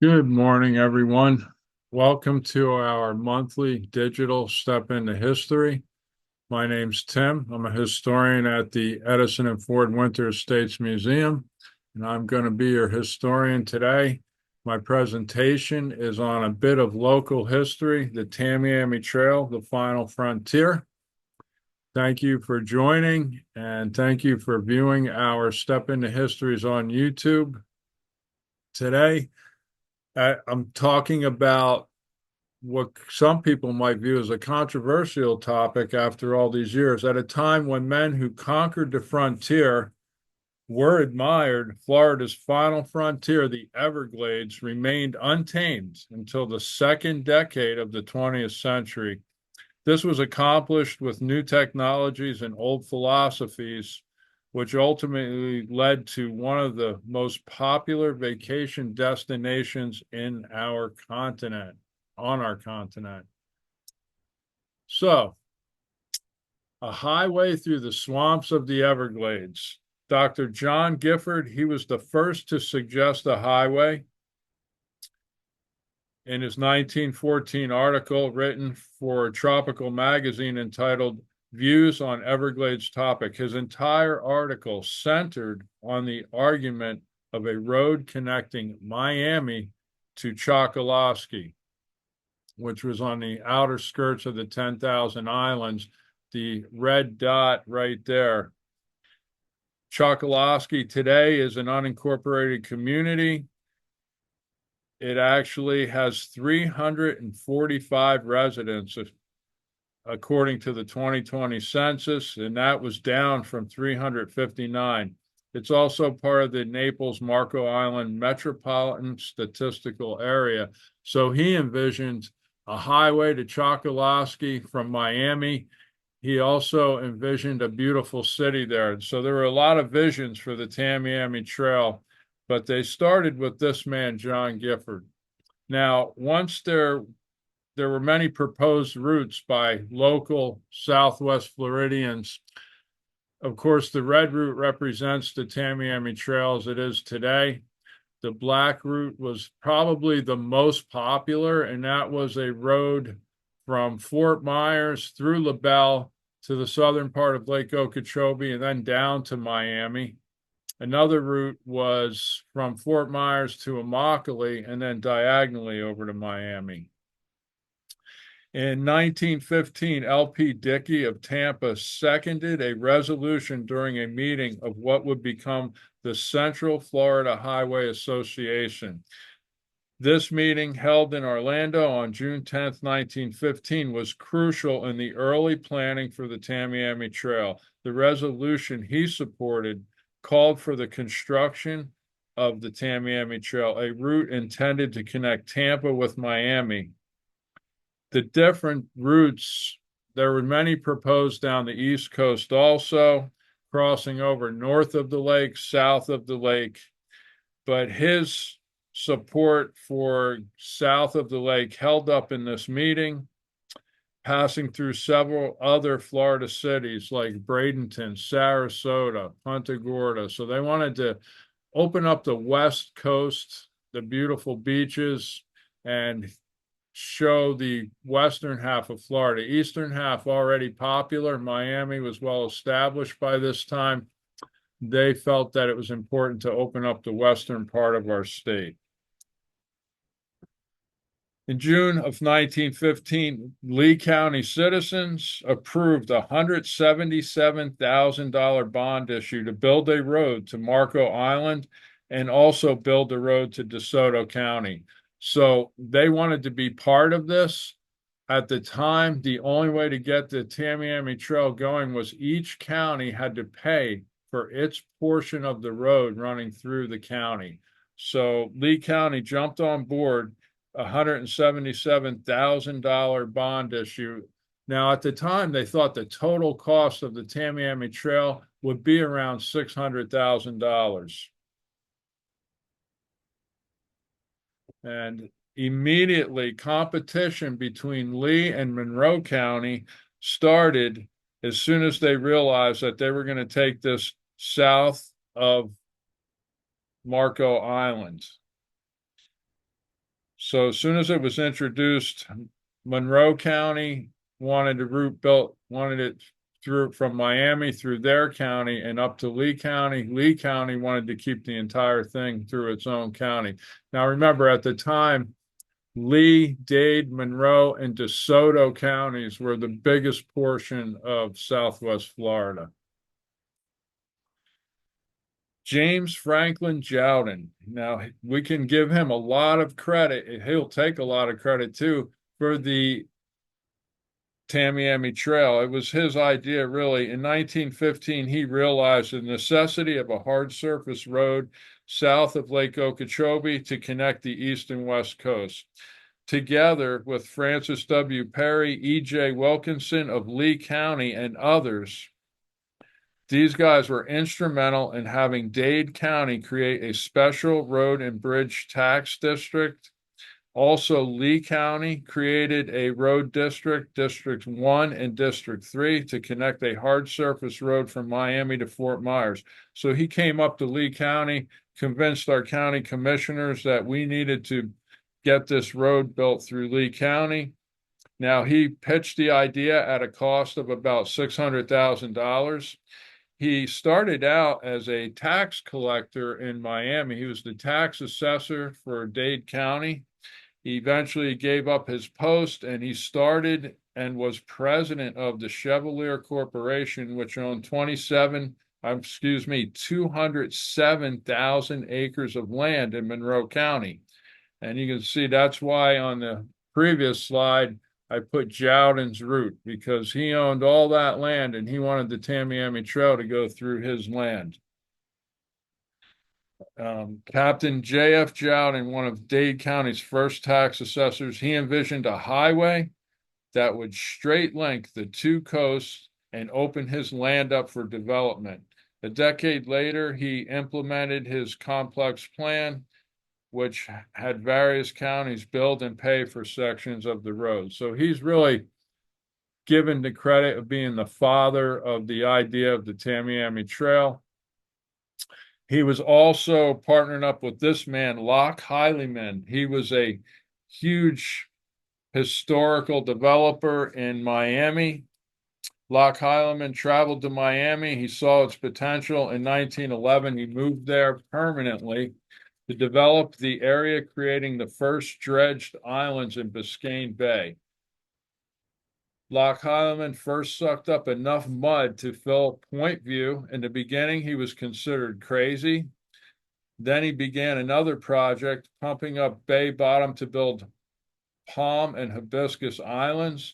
Good morning, everyone. Welcome to our monthly digital step into history. My name's Tim. I'm a historian at the Edison and Ford Winter Estates Museum, and I'm going to be your historian today. My presentation is on a bit of local history, the Tamiami Trail, the final frontier. Thank you for joining, and thank you for viewing our Step into Histories on YouTube. Today, I'm talking about what some people might view as a controversial topic after all these years. At a time when men who conquered the frontier were admired, Florida's final frontier, the Everglades, remained untamed until the second decade of the 20th century. This was accomplished with new technologies and old philosophies, which ultimately led to one of the most popular vacation destinations in our continent, on our continent. So, a highway through the swamps of the Everglades. Dr. John Gifford, he was the first to suggest a highway in his 1914 article written for a tropical magazine entitled Views on Everglades Topic. His entire article centered on the argument of a road connecting Miami to Chokoloskee, which was on the outer skirts of the 10,000 Islands, the red dot right there. Chokoloskee today is an unincorporated community. It actually has 345 residents, according to the 2020 census, and that was down from 359. It's also part of the Naples-Marco Island Metropolitan Statistical Area. So he envisioned a highway to Chokoloskee from Miami. He also envisioned a beautiful city there. So there were a lot of visions for the Tamiami Trail, but they started with this man, John Gifford. Now, once there were many proposed routes by local Southwest Floridians. Of course, the red route represents the Tamiami Trail as it is today. The black route was probably the most popular, and that was a road from Fort Myers through LaBelle to the southern part of Lake Okeechobee and then down to Miami. Another route was from Fort Myers to Immokalee and then diagonally over to Miami. In 1915, L.P. Dickey of Tampa seconded a resolution during a meeting of what would become the Central Florida Highway Association. This meeting, held in Orlando on June 10th, 1915, was crucial in the early planning for the Tamiami Trail. The resolution he supported called for the construction of the Tamiami Trail, a route intended to connect Tampa with Miami. The different routes, there were many proposed down the East Coast also, crossing over north of the lake, south of the lake. But his support for south of the lake held up in this meeting, passing through several other Florida cities like Bradenton, Sarasota, Punta Gorda. So they wanted to open up the West Coast, the beautiful beaches, and show the western half of Florida. Eastern half already popular. Miami was well established by this time. They felt that it was important to open up the western part of our state. In June of 1915, Lee County citizens approved a $177,000 bond issue to build a road to Marco Island and also build a road to DeSoto County. So they wanted to be part of this. At the time, the only way to get the Tamiami Trail going was each county had to pay for its portion of the road running through the county. So Lee County jumped on board a $177,000 bond issue. Now, at the time, they thought the total cost of the Tamiami Trail would be around $600,000. And immediately, competition between Lee and Monroe County started as soon as they realized that they were going to take this south of Marco Island. So as soon as it was introduced, Monroe County wanted the route built, wanted it through from Miami through their county and up to Lee County. Lee County wanted to keep the entire thing through its own county. Now remember, at the time, Lee, Dade, Monroe, and DeSoto counties were the biggest portion of Southwest Florida. James Franklin Jowden. Now, we can give him a lot of credit. He'll take a lot of credit too for the Tamiami Trail. It was his idea, really. In 1915, he realized the necessity of a hard surface road south of Lake Okeechobee to connect the east and west coast. Together with Francis W. Perry, E.J. Wilkinson of Lee County, and others, these guys were instrumental in having Dade County create a special road and bridge tax district. Also, Lee County created a road district, District 1 and District 3, to connect a hard surface road from Miami to Fort Myers. So he came up to Lee County, convinced our county commissioners that we needed to get this road built through Lee County. Now, he pitched the idea at a cost of about $600,000. He started out as a tax collector in Miami. He was the tax assessor for Dade County. He eventually gave up his post and he started and was president of the Chevalier Corporation, which owned 207,000 acres of land in Monroe County. And you can see that's why on the previous slide, I put Jowden's route, because he owned all that land and he wanted the Tamiami Trail to go through his land. Captain J.F. Jowden, one of Dade County's first tax assessors, he envisioned a highway that would straight link the two coasts and open his land up for development. A decade later, he implemented his complex plan, which had various counties build and pay for sections of the road. So he's really given the credit of being the father of the idea of the Tamiami Trail. He was also partnering up with this man, Locke Heileman. He was a huge historical developer in Miami. Locke Heileman traveled to Miami. He saw its potential. In 1911, he moved there permanently to develop the area, creating the first dredged islands in Biscayne Bay. Locke Heileman first sucked up enough mud to fill Point View. In the beginning, he was considered crazy. Then he began another project, pumping up Bay Bottom to build Palm and Hibiscus Islands.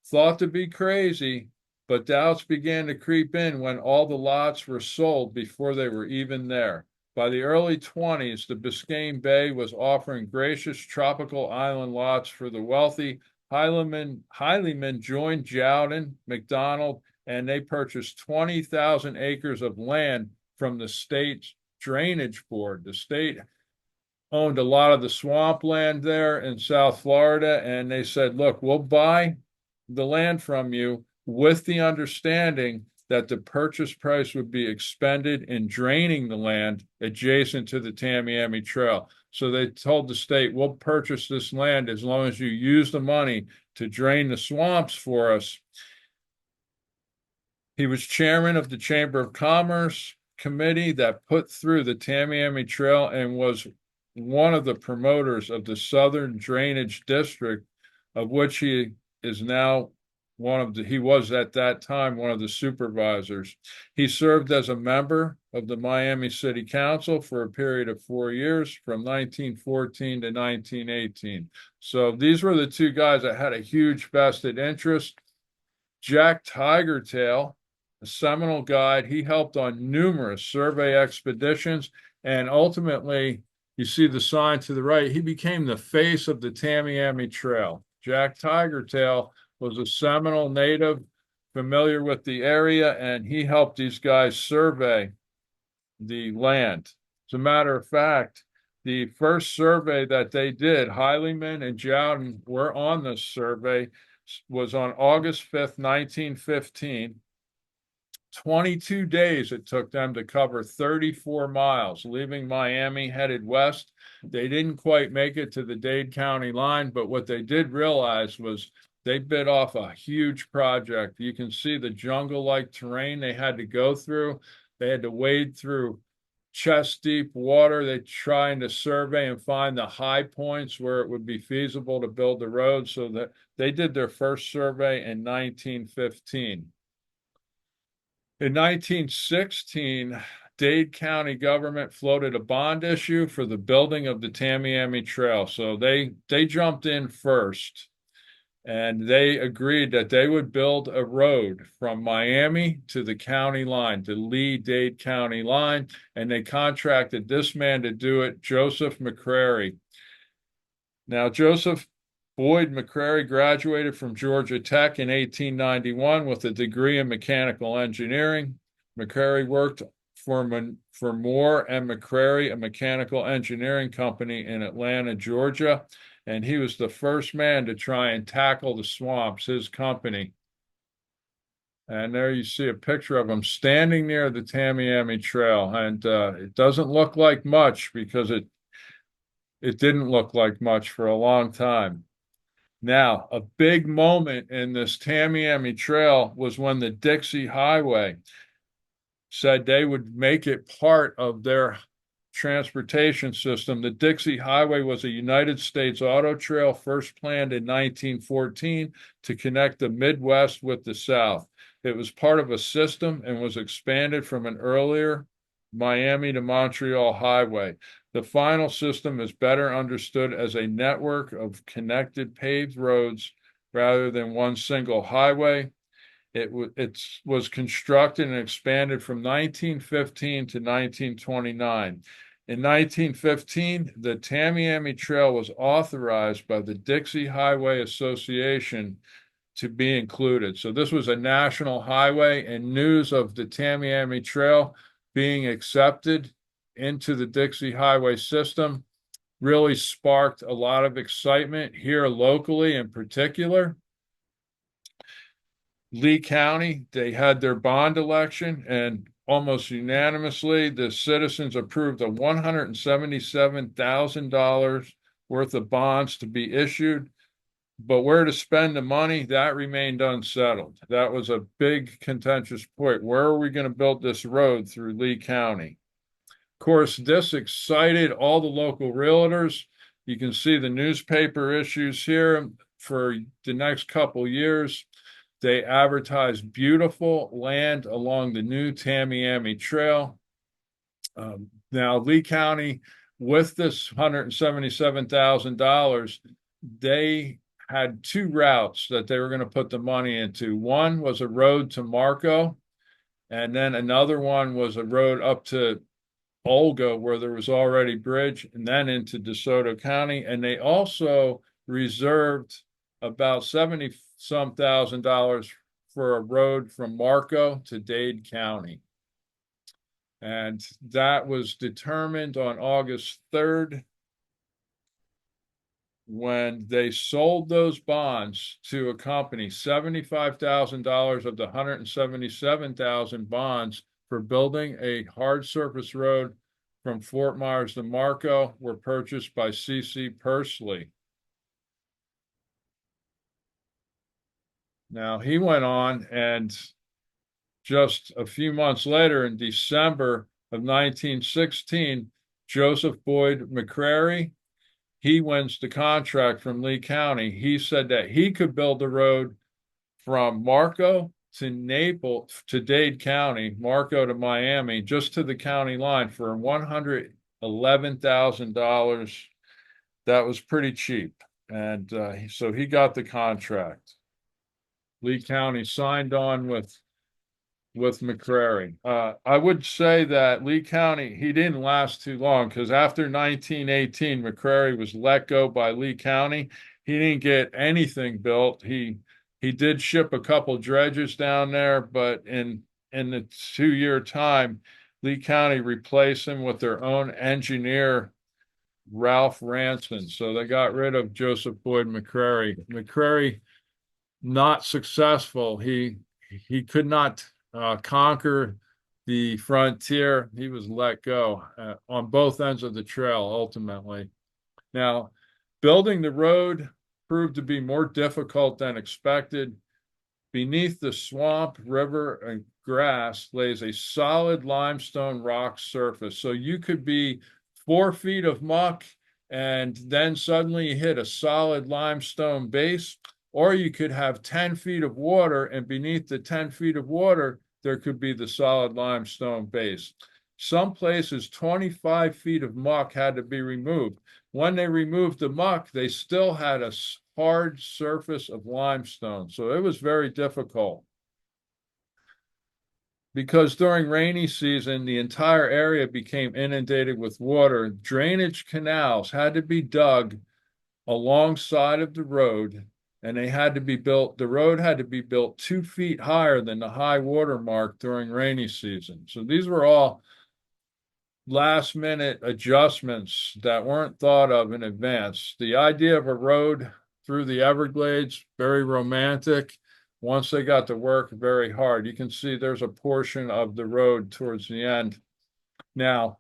Thought to be crazy, but doubts began to creep in when all the lots were sold before they were even there. By the early 20s, the Biscayne Bay was offering gracious tropical island lots for the wealthy. Heileman joined Jowden, McDonald, and they purchased 20,000 acres of land from the state's drainage board. The state owned a lot of the swampland there in South Florida, and they said, look, we'll buy the land from you with the understanding that the purchase price would be expended in draining the land adjacent to the Tamiami Trail. So they told the state, we'll purchase this land as long as you use the money to drain the swamps for us. He was chairman of the Chamber of Commerce committee that put through the Tamiami Trail and was one of the promoters of the Southern Drainage District, of which he is now he was at that time one of the supervisors. He served as a member of the Miami City Council for a period of 4 years from 1914 to 1918. So these were the two guys that had a huge vested interest. Jack Tigertail, a Seminole guide, he helped on numerous survey expeditions, and ultimately, you see the sign to the right, he became the face of the Tamiami Trail. Jack Tigertail was a Seminole native familiar with the area, and he helped these guys survey the land. As a matter of fact, the first survey that they did, Heileman and Jowden were on this survey, was on August 5th, 1915. 22 days it took them to cover 34 miles, leaving Miami headed west. They didn't quite make it to the Dade County line, but what they did realize was they bit off a huge project. You can see the jungle-like terrain they had to go through. They had to wade through chest-deep water. They're trying to survey and find the high points where it would be feasible to build the road, so that they did their first survey in 1915. In 1916, Dade County government floated a bond issue for the building of the Tamiami Trail. So they jumped in first, and they agreed that they would build a road from Miami to the county line, the Lee-Dade County line, and they contracted this man to do it, Joseph McCrary. Now, Joseph Boyd McCrary graduated from Georgia Tech in 1891 with a degree in mechanical engineering. McCrary worked for Moore and McCrary, a mechanical engineering company in Atlanta, Georgia, and he was the first man to try and tackle the swamps, his company. And there you see a picture of him standing near the Tamiami Trail, and it doesn't look like much because it didn't look like much for a long time. Now, a big moment in this Tamiami Trail was when the Dixie Highway said they would make it part of their transportation system. The Dixie Highway was a United States auto trail first planned in 1914 to connect the Midwest with the South. It was part of a system and was expanded from an earlier Miami to Montreal highway. The final system is better understood as a network of connected paved roads rather than one single highway. It was constructed and expanded from 1915 to 1929. In 1915, the Tamiami Trail was authorized by the Dixie Highway Association to be included. So this was a national highway, and news of the Tamiami Trail being accepted into the Dixie Highway system really sparked a lot of excitement here locally in particular. Lee County, they had their bond election, and almost unanimously, the citizens approved a $177,000 worth of bonds to be issued. But where to spend the money, that remained unsettled. That was a big contentious point. Where are we going to build this road through Lee County? Of course, this excited all the local realtors. You can see the newspaper issues here for the next couple years. They advertised beautiful land along the new Tamiami Trail. Now, Lee County, with this $177,000, they had two routes that they were going to put the money into. One was a road to Marco, and then another one was a road up to Olga, where there was already bridge, and then into DeSoto County. And they also reserved about 70 some $1,000 for a road from Marco to Dade County. And that was determined on August 3rd when they sold those bonds to a company, $75,000 of the 177,000 bonds for building a hard surface road from Fort Myers to Marco were purchased by C.C. Pursley. Now, he went on, and just a few months later, in December of 1916, Joseph Boyd McCrary, he wins the contract from Lee County. He said that he could build the road from Marco to Naples to Dade County, Marco to Miami, just to the county line for $111,000. That was pretty cheap. And so he got the contract. Lee County signed on with McCrary. I would say that Lee County, he didn't last too long, because after 1918, McCrary was let go by Lee County. He didn't get anything built. He did ship a couple dredges down there, but in the 2-year time, Lee County replaced him with their own engineer, Ralph Ranson. So they got rid of Joseph Boyd McCrary. McCrary, not successful. He could not conquer the frontier. He was let go on both ends of the trail ultimately. Now, building the road proved to be more difficult than expected. Beneath the swamp, river, and grass lays a solid limestone rock surface. So you could be 4 feet of muck and then suddenly hit a solid limestone base, or you could have 10 feet of water, and beneath the 10 feet of water, there could be the solid limestone base. Some places, 25 feet of muck had to be removed. When they removed the muck, they still had a hard surface of limestone. So it was very difficult. Because during rainy season, the entire area became inundated with water. Drainage canals had to be dug alongside of the road, and they had to be built. The road had to be built 2 feet higher than the high water mark during rainy season. So these were all last minute adjustments that weren't thought of in advance. The idea of a road through the Everglades, very romantic. Once they got to work very hard, you can see there's a portion of the road towards the end. Now,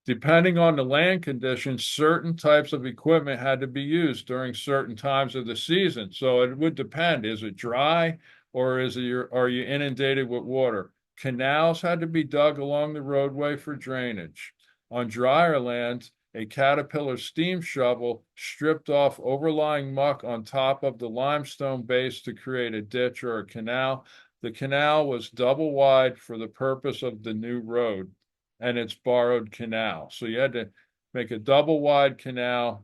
depending on the land conditions, certain types of equipment had to be used during certain times of the season. So it would depend. Is it dry or are you inundated with water? Canals had to be dug along the roadway for drainage. On drier land, a Caterpillar steam shovel stripped off overlying muck on top of the limestone base to create a ditch or a canal. The canal was double wide for the purpose of the new road, and it's borrowed canal. So you had to make a double wide canal.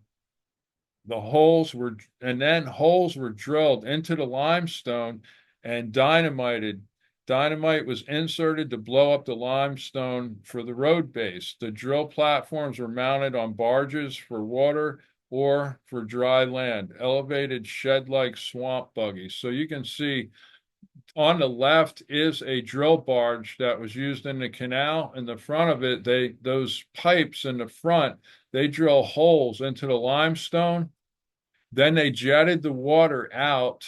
Holes were drilled into the limestone and dynamited. Dynamite was inserted to blow up the limestone for the road base. The drill platforms were mounted on barges for water or for dry land, elevated shed-like swamp buggies. So you can see on the left is a drill barge that was used in the canal. In the front of it, those pipes in the front, they drill holes into the limestone. Then they jetted the water out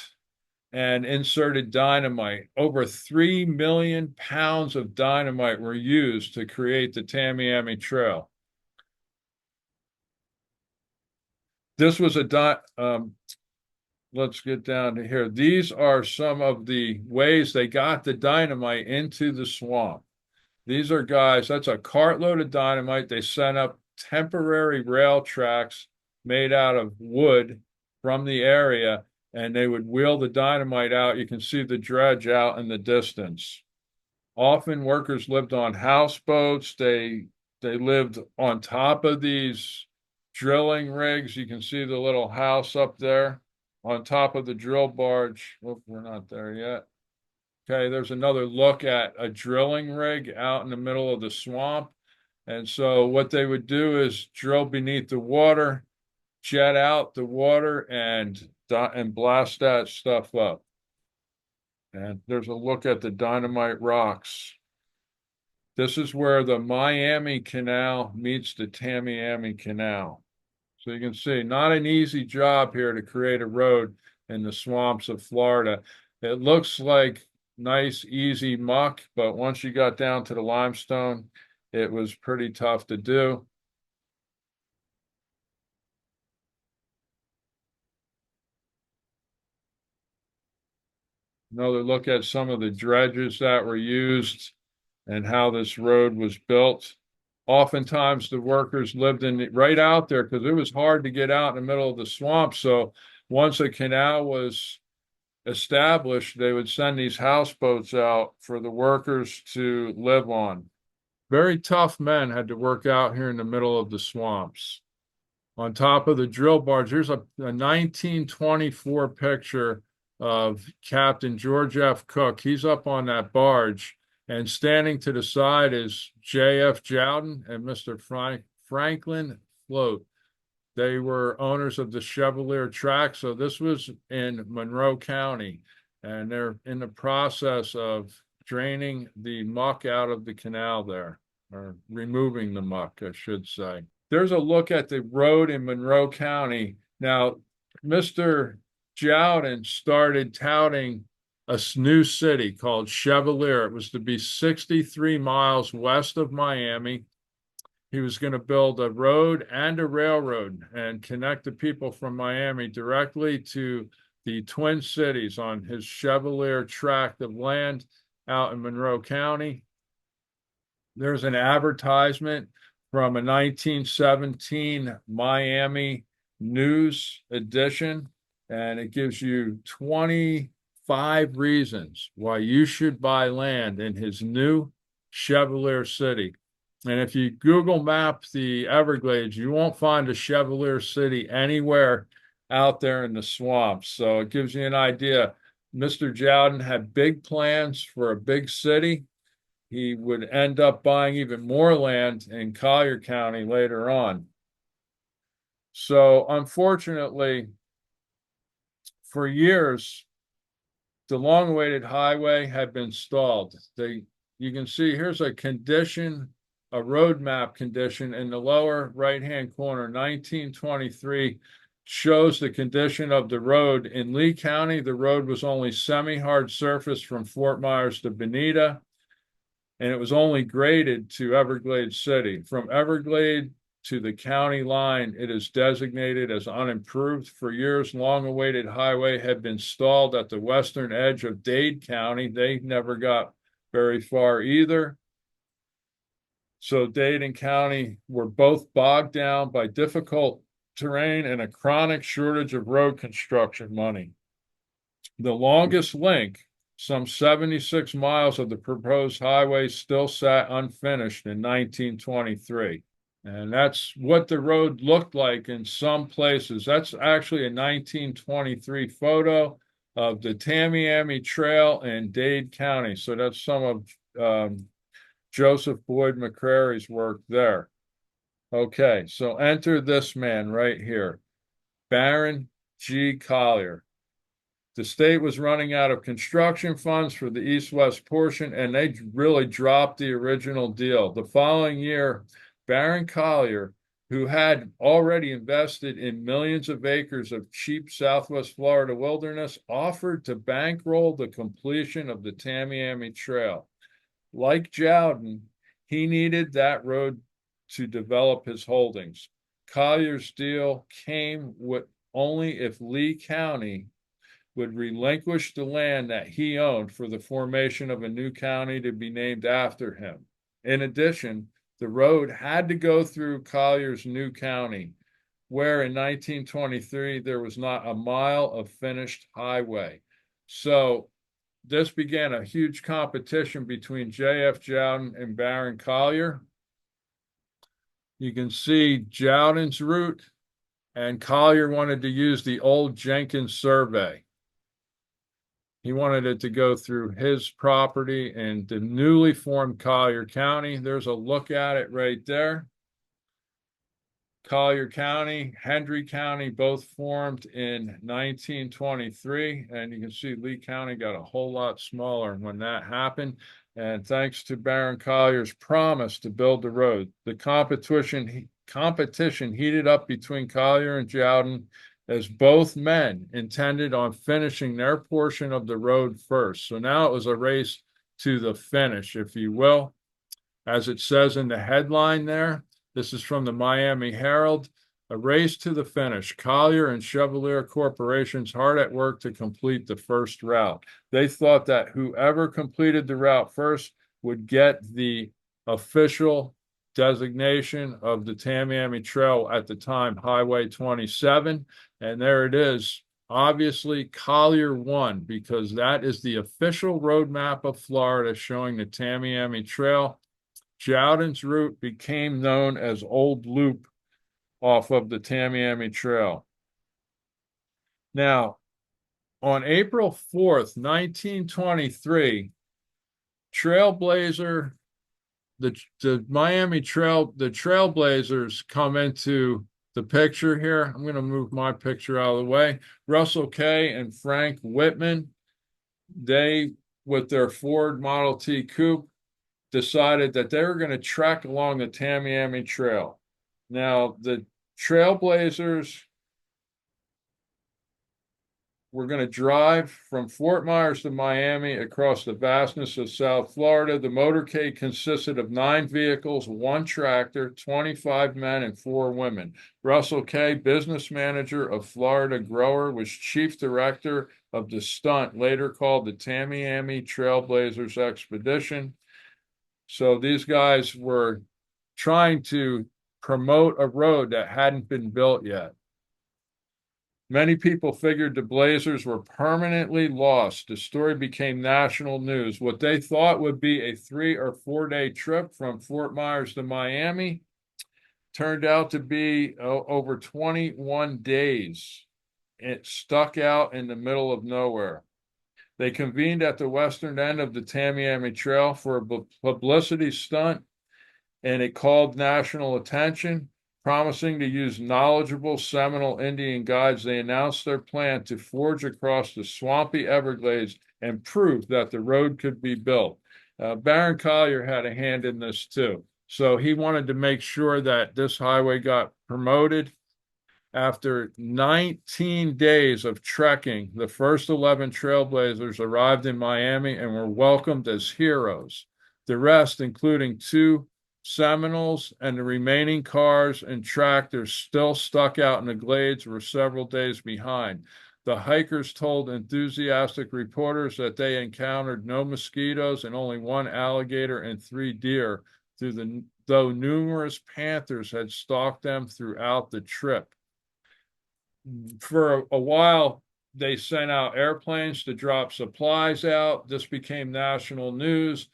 and inserted dynamite. Over 3 million pounds of dynamite were used to create the Tamiami Trail. This was let's get down to here. These are some of the ways they got the dynamite into the swamp. These are guys, that's a cartload of dynamite. They sent up temporary rail tracks made out of wood from the area, and they would wheel the dynamite out. You can see the dredge out in the distance. Often workers lived on houseboats. They lived on top of these drilling rigs. You can see the little house up there on top of the drill barge. Oh, we're not there yet. Okay, there's another look at a drilling rig out in the middle of the swamp. And so what they would do is drill beneath the water, jet out the water, and blast that stuff up. And there's a look at the dynamite rocks. This is where the Miami Canal meets the Tamiami Canal. So you can see, not an easy job here to create a road in the swamps of Florida. It looks like nice, easy muck, but once you got down to the limestone, it was pretty tough to do. Another look at some of the dredges that were used and how this road was built. Oftentimes the workers lived right out there because it was hard to get out in the middle of the swamp. So once a canal was established, they would send these houseboats out for the workers to live on. Very tough men had to work out here in the middle of the swamps. On top of the drill barge, there's a 1924 picture of Captain George F. Cook. He's up on that barge, and standing to the side is J.F. Jowden and Mr. Franklin Float. They were owners of the Chevalier track. So this was in Monroe County, and they're in the process of draining the muck out of the canal there, or removing the muck, I should say. There's a look at the road in Monroe County. Now, Mr. Jowden started touting a new city called Chevalier. It was to be 63 miles west of Miami. He was going to build a road and a railroad and connect the people from Miami directly to the Twin Cities on his Chevalier tract of land out in Monroe County. There's an advertisement from a 1917 Miami News edition, and it gives you 25 reasons why you should buy land in his new Chevalier City. And if you Google map the Everglades, you won't find a Chevalier City anywhere out there in the swamps. So it gives you an idea. Mr. Jowden had big plans for a big city. He would end up buying even more land in Collier County later on. So unfortunately, for years, the long-awaited highway had been stalled. You can see here's a condition, a road map condition in the lower right-hand corner, 1923, shows the condition of the road. In Lee County, the road was only semi-hard surface from Fort Myers to Bonita, and it was only graded to Everglades City. From Everglades to the county line, it is designated as unimproved. For years, long-awaited highway had been stalled at the western edge of Dade County. They never got very far either. So Dade and County were both bogged down by difficult terrain and a chronic shortage of road construction money. The longest link, some 76 miles of the proposed highway, still sat unfinished in 1923. And that's what the road looked like in some places. That's actually a 1923 photo of the Tamiami Trail in Dade County. So that's some of Joseph Boyd McCrary's work there. Okay, so enter this man right here, Baron G. Collier. The state was running out of construction funds for the east-west portion, and they really dropped the original deal. The following year, Baron Collier, who had already invested in millions of acres of cheap Southwest Florida wilderness, offered to bankroll the completion of the Tamiami Trail. Like Jowden, he needed that road to develop his holdings. Collier's deal came with only if Lee County would relinquish the land that he owned for the formation of a new county to be named after him. In addition, the road had to go through Collier's new county, where in 1923 there was not a mile of finished highway. So this began a huge competition between J.F. Jowden and Baron Collier. You can see Jowden's route, and Collier wanted to use the old Jenkins survey. He wanted it to go through his property in the newly formed Collier County. There's a look at it right there. Collier County, Hendry County, both formed in 1923. And you can see Lee County got a whole lot smaller when that happened. And thanks to Baron Collier's promise to build the road, the competition heated up between Collier and Jowden, as both men intended on finishing their portion of the road first. So now it was a race to the finish, if you will. As it says in the headline there, this is from the Miami Herald, a race to the finish. Collier and Chevalier corporations hard at work to complete the first route. They thought that whoever completed the route first would get the official designation of the Tamiami Trail, at the time Highway 27. And there it is. Obviously, Collier won because that is the official road map of Florida showing the Tamiami Trail. Jowden's route became known as Old Loop off of the Tamiami Trail. Now, on April 4th, 1923, Trailblazer, the Miami Trail, the Trailblazers come into the picture here. I'm going to move my picture out of the way. Russell Kay and Frank Whitman, they, with their Ford Model T Coupe, decided that they were going to trek along the Tamiami Trail. Now, the Trailblazers, the Trailblazers, come into the picture here. I'm going to move my picture out of the way. Russell Kay and Frank Whitman, they, with their Ford Model T Coupe, decided that they were going to trek along the Tamiami Trail. Now, the Trailblazers, the Trailblazers come into the picture here. I'm going to move my picture out of the way. Russell Kay and Frank Whitman, they, with their Ford Model T Coupe, decided that they were going to trek along the Tamiami Trail. Now, the Trailblazers we're going to drive from Fort Myers to Miami across the vastness of South Florida. The motorcade consisted of 9 vehicles, 1 tractor, 25 men, and 4 women. Russell Kay, business manager of Florida Grower, was chief director of the stunt, later called the Tamiami Trailblazers Expedition. So these guys were trying to promote a road that hadn't been built yet. Many people figured the Blazers were permanently lost. The story became national news. What they thought would be a 3 or 4 day trip from Fort Myers to Miami turned out to be over 21 days. It stuck out in the middle of nowhere. They convened at the western end of the Tamiami Trail for a publicity stunt, and it called national attention. Promising to use knowledgeable Seminole Indian guides, they announced their plan to forge across the swampy Everglades and prove that the road could be built. Baron Collier had a hand in this too. So he wanted to make sure that this highway got promoted. After 19 days of trekking, the first 11 trailblazers arrived in Miami and were welcomed as heroes. The rest, including 2 Seminoles and the remaining cars and tractors still stuck out in the glades, were several days behind. The hikers told enthusiastic reporters that they encountered no mosquitoes and only 1 alligator and 3 deer, though numerous panthers had stalked them throughout the trip. For a while, they sent out airplanes to drop supplies out. This became national news.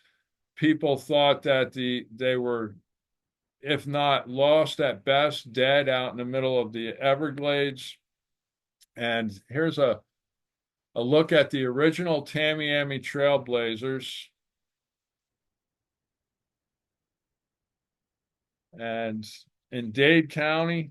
People thought that they were, if not lost, at best dead out in the middle of the Everglades. And here's a look at the original Tamiami Trailblazers. And in Dade County,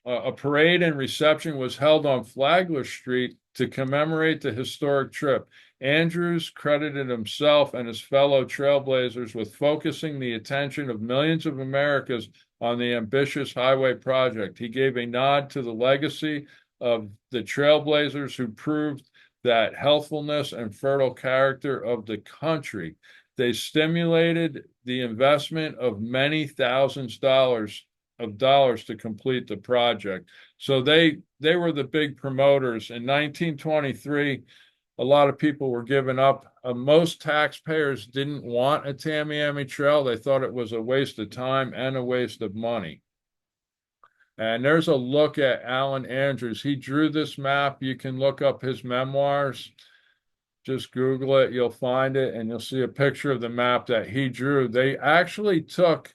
a parade and reception was held on Flagler Street to commemorate the historic trip. Andrews credited himself and his fellow trailblazers with focusing the attention of millions of Americans on the ambitious highway project. He gave a nod to the legacy of the trailblazers who proved that healthfulness and fertile character of the country. They stimulated the investment of many thousands of dollars to complete the project. So they were the big promoters. In 1923, a lot of people were giving up. Most taxpayers didn't want a Tamiami Trail. They thought it was a waste of time and a waste of money. And there's a look at Alan Andrews. He drew this map. You can look up his memoirs. Just Google it. You'll find it, and you'll see a picture of the map that he drew. They actually took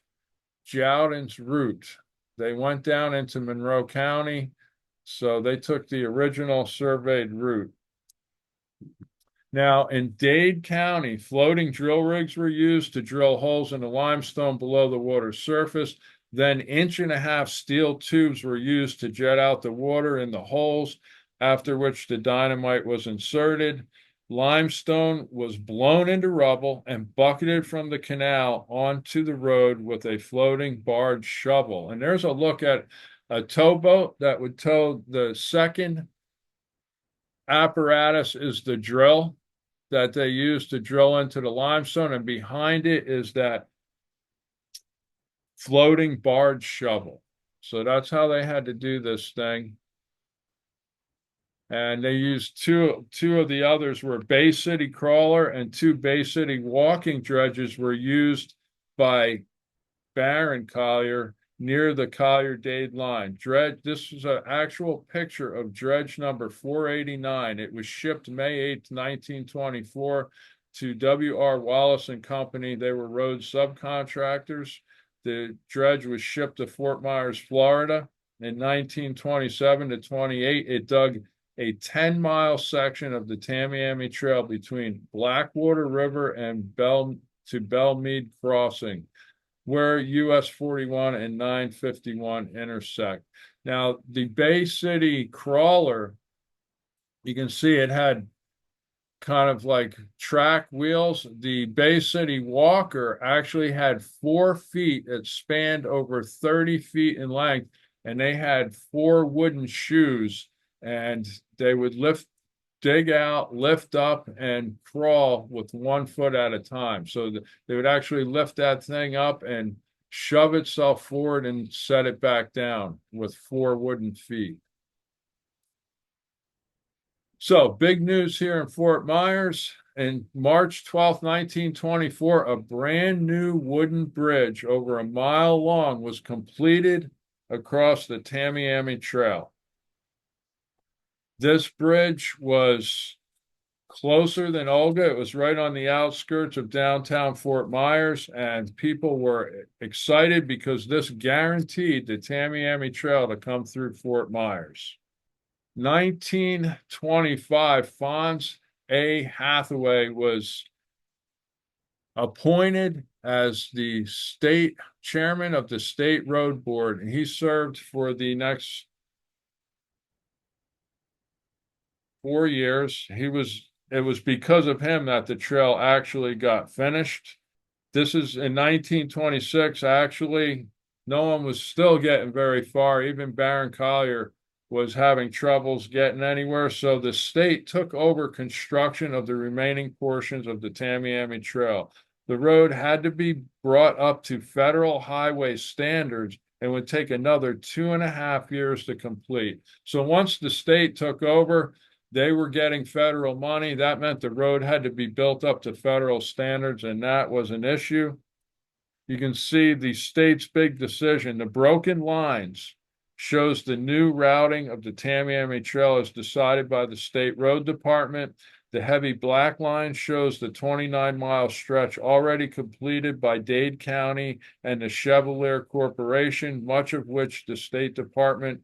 Jowden's route. They went down into Monroe County, so they took the original surveyed route. Now, in Dade County, floating drill rigs were used to drill holes in the limestone below the water's surface. Then 1.5-inch steel tubes were used to jet out the water in the holes, after which the dynamite was inserted. Limestone was blown into rubble and bucketed from the canal onto the road with a floating barge shovel. And there's a look at a towboat that would tow. The second apparatus is the drill that they use to drill into the limestone, and behind it is that floating barge shovel. So that's how they had to do this thing. And they used two of the others were Bay City crawler, and 2 Bay City walking dredges were used by Baron Collier near the Collier-Dade line. This is an actual picture of dredge number 489. It was shipped May 8, 1924 to W.R. Wallace and Company. They were road subcontractors. The dredge was shipped to Fort Myers, Florida. In 1927 to 28, it dug a 10-mile section of the Tamiami Trail between Blackwater River and Belmead Crossing, where US 41 and 951 intersect. Now, the Bay City crawler, you can see it had kind of like track wheels. The Bay City walker actually had 4 feet. It spanned over 30 feet in length, and they had 4 wooden shoes, and they would lift dig out, lift up, and crawl with 1 foot at a time. So they would actually lift that thing up and shove itself forward and set it back down with 4 wooden feet. So big news here in Fort Myers. In March 12th, 1924, a brand new wooden bridge over a mile long was completed across the Tamiami Trail. This bridge was closer than Olga. It was right on the outskirts of downtown Fort Myers, and people were excited because this guaranteed the Tamiami Trail to come through Fort Myers. 1925, Fonz A. Hathaway was appointed as the state chairman of the State Road Board, and he served for the next 4 years. It was because of him that the trail actually got finished. This is in 1926. Actually, no one was still getting very far. Even Baron Collier was having troubles getting anywhere. So the state took over construction of the remaining portions of the Tamiami Trail. The road had to be brought up to federal highway standards and would take another 2.5 years to complete. So once the state took over, they were getting federal money. That meant the road had to be built up to federal standards, and that was an issue. You can see the state's big decision. The broken lines shows the new routing of the Tamiami Trail as decided by the State Road Department. The heavy black line shows the 29-mile stretch already completed by Dade County and the Chevalier Corporation, much of which the State Department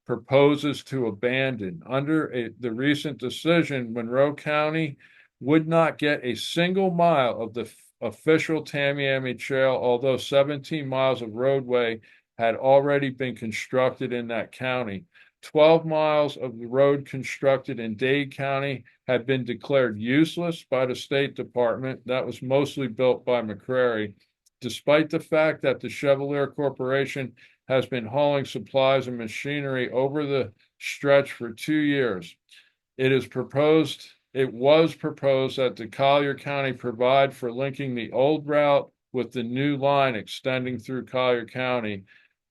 proposes to abandon. Under the recent decision, Monroe County would not get a single mile of the official Tamiami Trail, although 17 miles of roadway had already been constructed in that county. 12 miles of the road constructed in Dade County had been declared useless by the State Department. That was mostly built by McCrary, despite the fact that the Chevalier Corporation has been hauling supplies and machinery over the stretch for 2 years. It was proposed that the Collier County provide for linking the old route with the new line extending through Collier County.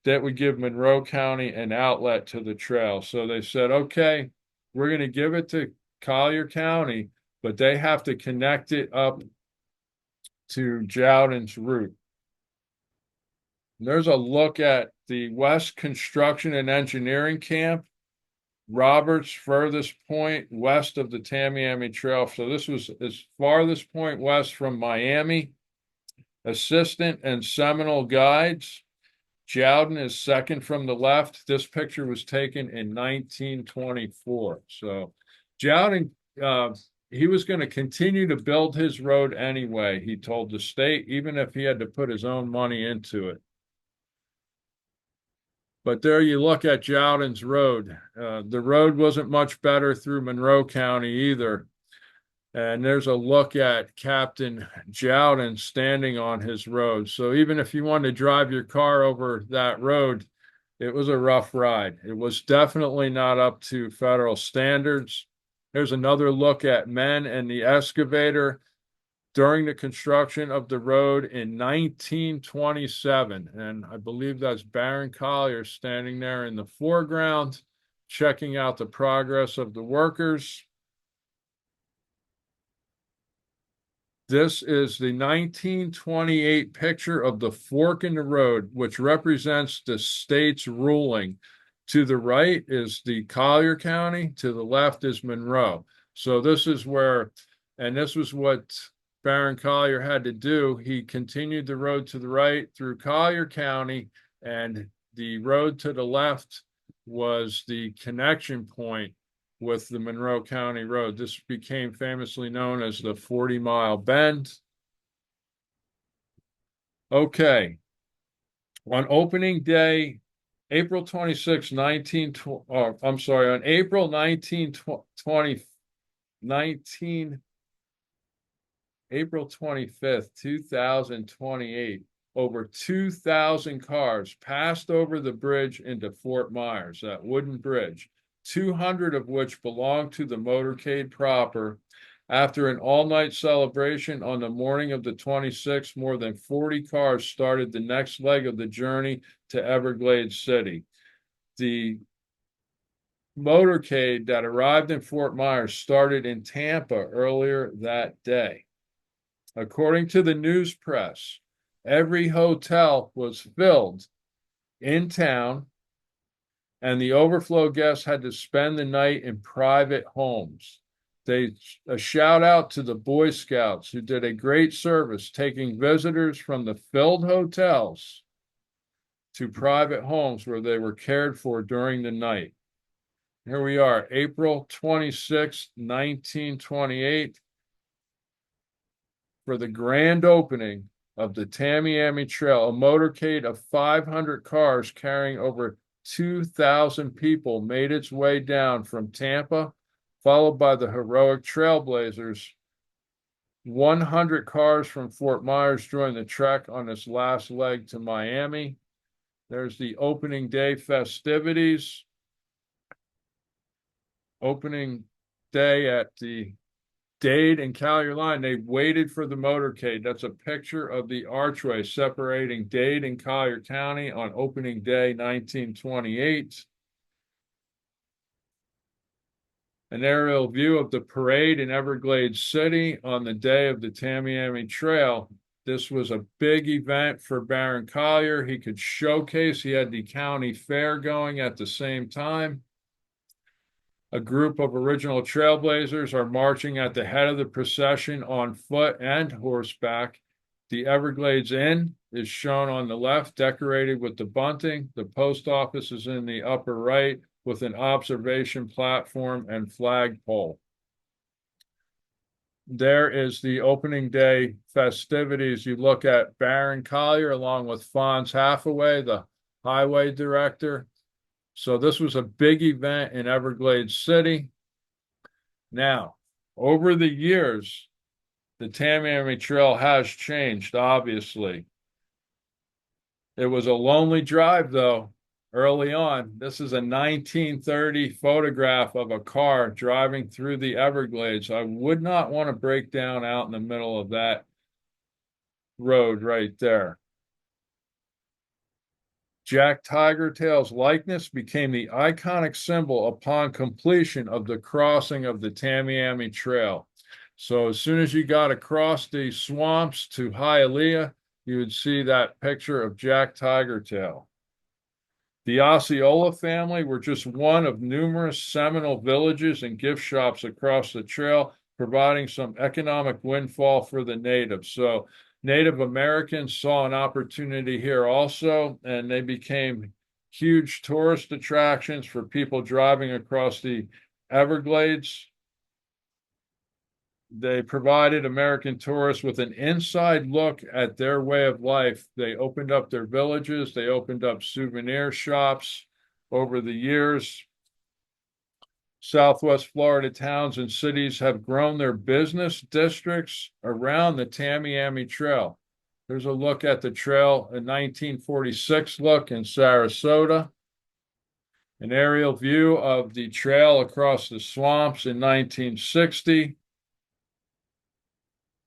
That would give Monroe County an outlet to the trail. So they said, okay, we're going to give it to Collier County, but they have to connect it up to Jowden's route. There's a look at the West Construction and Engineering Camp, Roberts' furthest point west of the Tamiami Trail. So this was as farthest point west from Miami. Assistant and Seminole guides. Jowden is second from the left. This picture was taken in 1924. So Jowden, he was going to continue to build his road anyway, he told the state, even if he had to put his own money into it. But there you look at Jowden's road. The road wasn't much better through Monroe County either. And there's a look at Captain Jowden standing on his road. So even if you wanted to drive your car over that road, it was a rough ride. It was definitely not up to federal standards. There's another look at men and the excavator during the construction of the road in 1927. And I believe that's Baron Collier standing there in the foreground, checking out the progress of the workers. This is the 1928 picture of the fork in the road, which represents the state's ruling. To the right is the Collier County, to the left is Monroe. So this is where, and this was what Baron Collier had to do. He continued the road to the right through Collier County, and the road to the left was the connection point with the Monroe County Road. This became famously known as the 40-mile bend. Okay. On opening day, April 26, on April 25th, 2028, over 2,000 cars passed over the bridge into Fort Myers, that wooden bridge. 200 of which belonged to the motorcade proper. After an all-night celebration on the morning of the 26th, more than 40 cars started the next leg of the journey to Everglades City. The motorcade that arrived in Fort Myers started in Tampa earlier that day. According to the news press, every hotel was filled in town, and the overflow guests had to spend the night in private homes. A shout out to the Boy Scouts who did a great service taking visitors from the filled hotels to private homes where they were cared for during the night. Here we are, April 26, 1928, for the grand opening of the Tamiami Trail, a motorcade of 500 cars carrying over 2,000 people made its way down from Tampa, followed by the heroic Trailblazers. 100 cars from Fort Myers joined the trek on its last leg to Miami. There's the opening day festivities. Opening day at the Dade and Collier line. They waited for the motorcade. That's a picture of the archway separating Dade and Collier County on opening day 1928. An aerial view of the parade in Everglades City on the day of the Tamiami Trail. This was a big event for Baron Collier. He could showcase, he had the county fair going at the same time. A group of original Trailblazers are marching at the head of the procession on foot and horseback. The Everglades Inn is shown on the left, decorated with the bunting. The post office is in the upper right with an observation platform and flagpole. There is the opening day festivities. You look at Baron Collier along with Fonz Hathaway, the highway director. So this was a big event in Everglades City. Now, over the years, the Tamiami Trail has changed, obviously. It was a lonely drive, though, early on. This is a 1930 photograph of a car driving through the Everglades. I would not want to break down out in the middle of that road right there. Jack Tigertail's likeness became the iconic symbol upon completion of the crossing of the Tamiami Trail. So as soon as you got across the swamps to Hialeah, you would see that picture of Jack Tigertail. The Osceola family were just one of numerous Seminole villages and gift shops across the trail, providing some economic windfall for the natives. So Native Americans saw an opportunity here also, and they became huge tourist attractions for people driving across the Everglades. They provided American tourists with an inside look at their way of life. They opened up their villages, they opened up souvenir shops over the years. Southwest Florida towns and cities have grown their business districts around the Tamiami Trail. There's a look at the trail, a 1946 look in Sarasota. An aerial view of the trail across the swamps in 1960.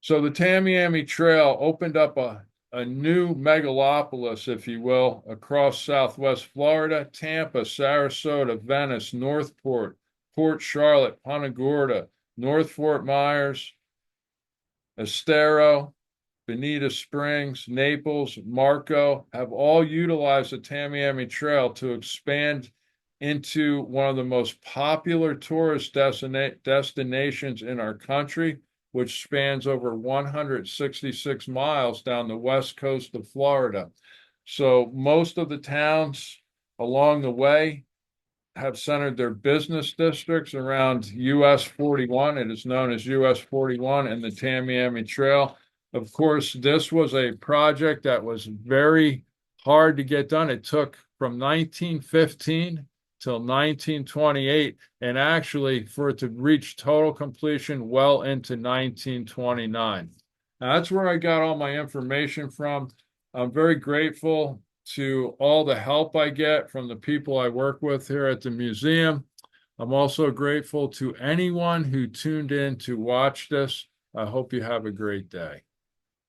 So the Tamiami Trail opened up a new megalopolis, if you will, across Southwest Florida, Tampa, Sarasota, Venice, Northport, Port Charlotte, Punta Gorda, North Fort Myers, Estero, Bonita Springs, Naples, Marco have all utilized the Tamiami Trail to expand into one of the most popular tourist destinations in our country, which spans over 166 miles down the west coast of Florida. So most of the towns along the way have centered their business districts around US 41. It is known as US 41 and the Tamiami Trail. Of course, this was a project that was very hard to get done. It took from 1915 till 1928, and actually for it to reach total completion well into 1929. Now, that's where I got all my information from. I'm very grateful to all the help I get from the people I work with here at the museum. I'm also grateful to anyone who tuned in to watch this. I hope you have a great day.